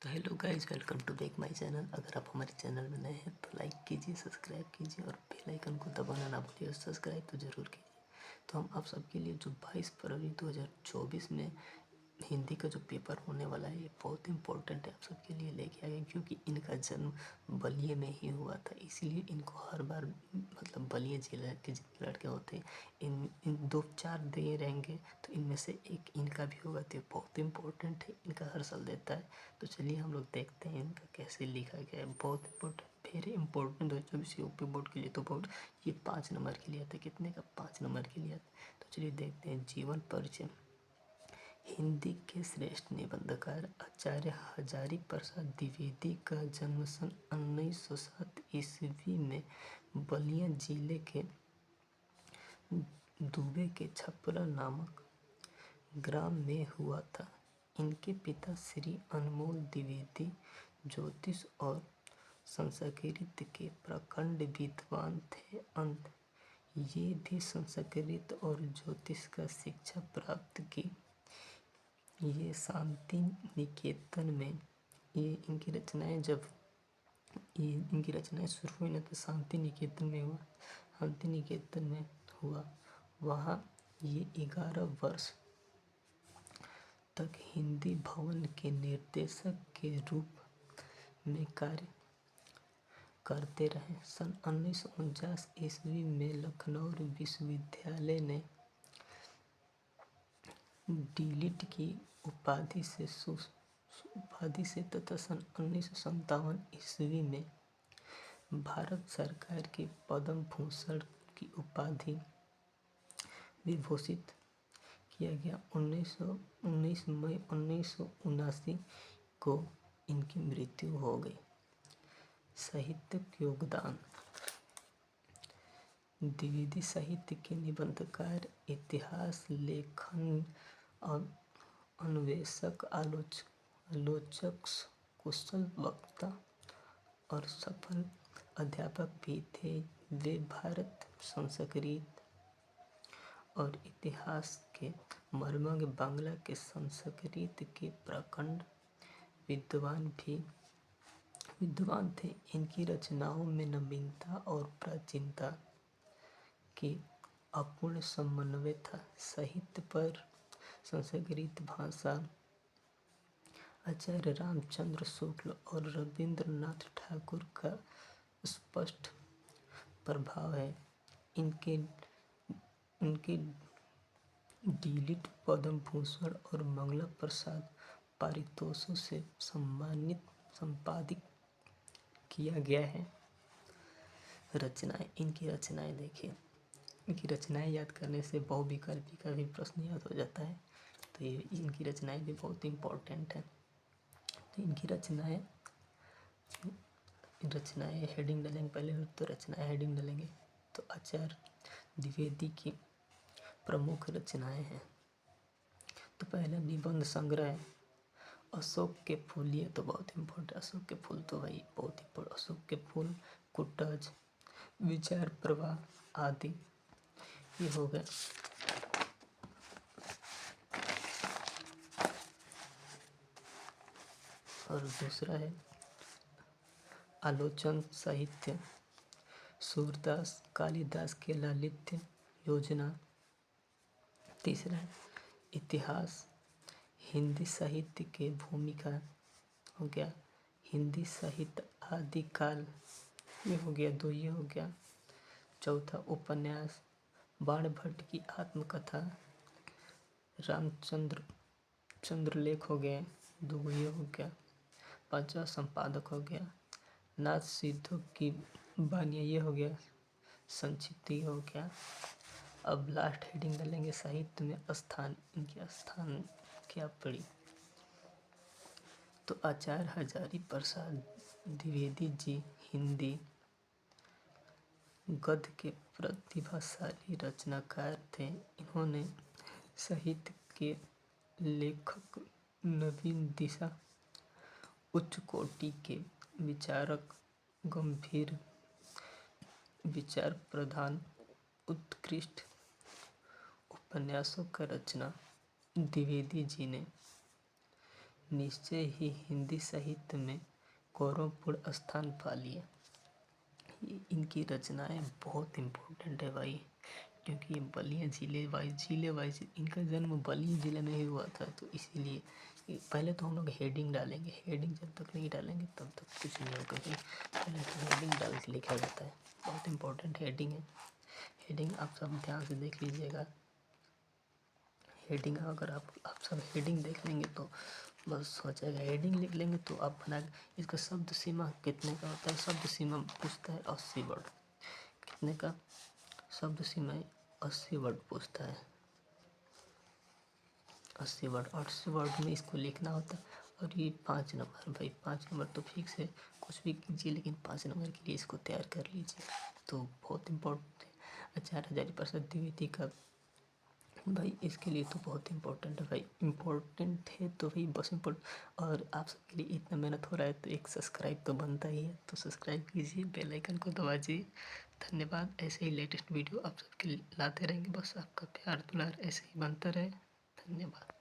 तो hello guys, welcome to back my channel. अगर आप हमारे चैनल में नए हैं तो लाइक कीजिए, सब्सक्राइब कीजिए और बेल आइकन को दबाना ना भूलिए और सब्सक्राइब तो ज़रूर कीजिए। तो हम आप सबके लिए जो 22 फरवरी 2024 में हिंदी का जो पेपर होने वाला है ये बहुत इम्पोर्टेंट है, आप सबके लिए लेके आए हैं क्योंकि इनका जन्म बलिया में ही हुआ था। इसीलिए इनको हर बार मतलब बलिया जिला के जितने लड़के होते हैं इन दो चार दे रहेंगे तो इनमें से एक इनका भी होगा। तो बहुत इम्पोर्टेंट है, इनका हर साल देता है। तो चलिए हम लोग देखते हैं इनका कैसे लिखा गया है। बहुत important, very important 2024 UP board के लिए तो बहुत। ये 5 नंबर के लिए आता है। कितने का? 5 नंबर के लिए आता है। तो चलिए देखते हैं। जीवन परिचय। हिंदी के श्रेष्ठ निबंधकार आचार्य हजारी प्रसाद द्विवेदी का जन्म सन 1907 ईस्वी में बलिया जिले के दुबे के छपरा नामक ग्राम में हुआ था। इनके पिता श्री अनमोल द्विवेदी ज्योतिष और संस्कृत के प्रखंड विद्वान थे। अंत ये भी संस्कृत और ज्योतिष का शिक्षा प्राप्त की। ये शांति निकेतन में इनकी रचनाएं इनकी रचनाएं शुरू हुई ना तो शांति निकेतन में हुआ। शांति निकेतन में हुआ, वहाँ ये 11 वर्ष तक हिंदी भवन के निर्देशक के रूप में कार्य करते रहे। सन 1949 ईस्वी में लखनऊ विश्वविद्यालय ने डीलिट की उपाधि से तथा सन 1957 ईस्वी में भारत सरकार की पद्म भूषण की उपाधि विभूषित किया गया। 19 मई 1979 को इनकी मृत्यु हो गई। साहित्यिक योगदान। द्विवेदी साहित्य के निबंधकार, इतिहास लेखन, अन्वेषक, आलोचक, कुशल वक्ता और सफल अध्यापक भी थे। वे भारत, संस्कृत और इतिहास के मर्मज्ञ, बांग्ला के संस्कृत के प्रखंड विद्वान थे। इनकी रचनाओं में नवीनता और प्राचीनता के अपूर्ण समन्वय था। साहित्य पर संस्कृत भाषा आचार्य रामचंद्र शुक्ल और रविंद्रनाथ ठाकुर का स्पष्ट प्रभाव है। इनके डीलिट पद्म भूषण और मंगला प्रसाद पारितोषों से संपादित किया गया है। रचनाएं। इनकी रचनाएं देखिए। इनकी रचनाएं याद करने से बहुविकल्पी का भी प्रश्न याद हो जाता है। तो ये इनकी रचनाएं भी बहुत इम्पोर्टेंट है। तो इनकी रचनाएं हेडिंग डालेंगे पहले, तो रचनाएं हेडिंग डालेंगे। तो आचार्य द्विवेदी की प्रमुख रचनाएं हैं। तो पहला निबंध संग्रह अशोक के फूल। ये तो बहुत इम्पोर्टेंट। अशोक के फूल तो भाई बहुत इम्पोर्टेंट। अशोक के फूल, कुटज, विचार प्रवाह आदि ये हो गया। और दूसरा है आलोचन साहित्य, सूरदास कालिदास के लालित्य योजना। तीसरा है इतिहास, हिंदी साहित्य के भूमिका हो गया। हिंदी साहित्य आदिकाल ये हो गया, दो ये हो गया। चौथा उपन्यास, बाणभट्ट की आत्मकथा, चंद्रलेख हो गए, दो ये हो गया। पांचवा संपादक हो गया नाथ सिद्धू की बानिया, ये हो गया। संक्षिप्त ये हो गया। अब लास्ट हेडिंग डालेंगे साहित्य में स्थान। इनके स्थान क्या पड़ी? तो आचार्य हजारी प्रसाद द्विवेदी जी हिंदी गद्य के प्रतिभाशाली रचनाकार थे। इन्होंने साहित्य के लेखक, नवीन दिशा, उच्च कोटि के विचारक, गंभीर विचार प्रधान, उत्कृष्ट उपन्यासों का रचना द्विवेदी जी ने निश्चय ही हिंदी साहित्य में गौरवपूर्ण स्थान पा लिया। इनकी रचनाएं बहुत इम्पोर्टेंट है भाई, क्योंकि ये बलिया जिले वाइज इनका जन्म बलिया जिले में ही हुआ था, तो इसीलिए पहले तो हम लोग हेडिंग डालेंगे। हेडिंग जब तक नहीं डालेंगे तब तक कुछ नहीं होगा भाई। पहले तो हेडिंग डाल के लिखा जाता है, बहुत इम्पोर्टेंट हेडिंग है। हेडिंग आप सब ध्यान से देख लीजिएगा। हेडिंग अगर आप सब हेडिंग देख लेंगे तो बस हो जाएगा। हेडिंग लिख लेंगे तो आप बना इसका शब्द सीमा कितने का होता है। शब्द सीमा पूछता है 80 वर्ड। कितने का शब्द सीमा 80 वर्ड पूछता है। 80 वर्ड, 80 वर्ड में इसको लिखना होता है। और ये 5 नंबर, भाई 5 नंबर तो फिक्स है, कुछ भी कीजिए लेकिन 5 नंबर के लिए इसको तैयार कर लीजिए, तो बहुत इम्पोर्टेंट है। 4000% द्वितीय का भाई इसके लिए तो बहुत इम्पोर्टेंट है भाई। इम्पोर्टेंट है तो भाई बस इम्पोर्टेंट। और आप सबके लिए इतना मेहनत हो रहा है तो एक सब्सक्राइब तो बनता ही है, तो सब्सक्राइब कीजिए, बेल आइकन को दबाइए। धन्यवाद। ऐसे ही लेटेस्ट वीडियो आप सबके लिए लाते रहेंगे, बस आपका प्यार दुलार ऐसे ही बनता रहे। धन्यवाद।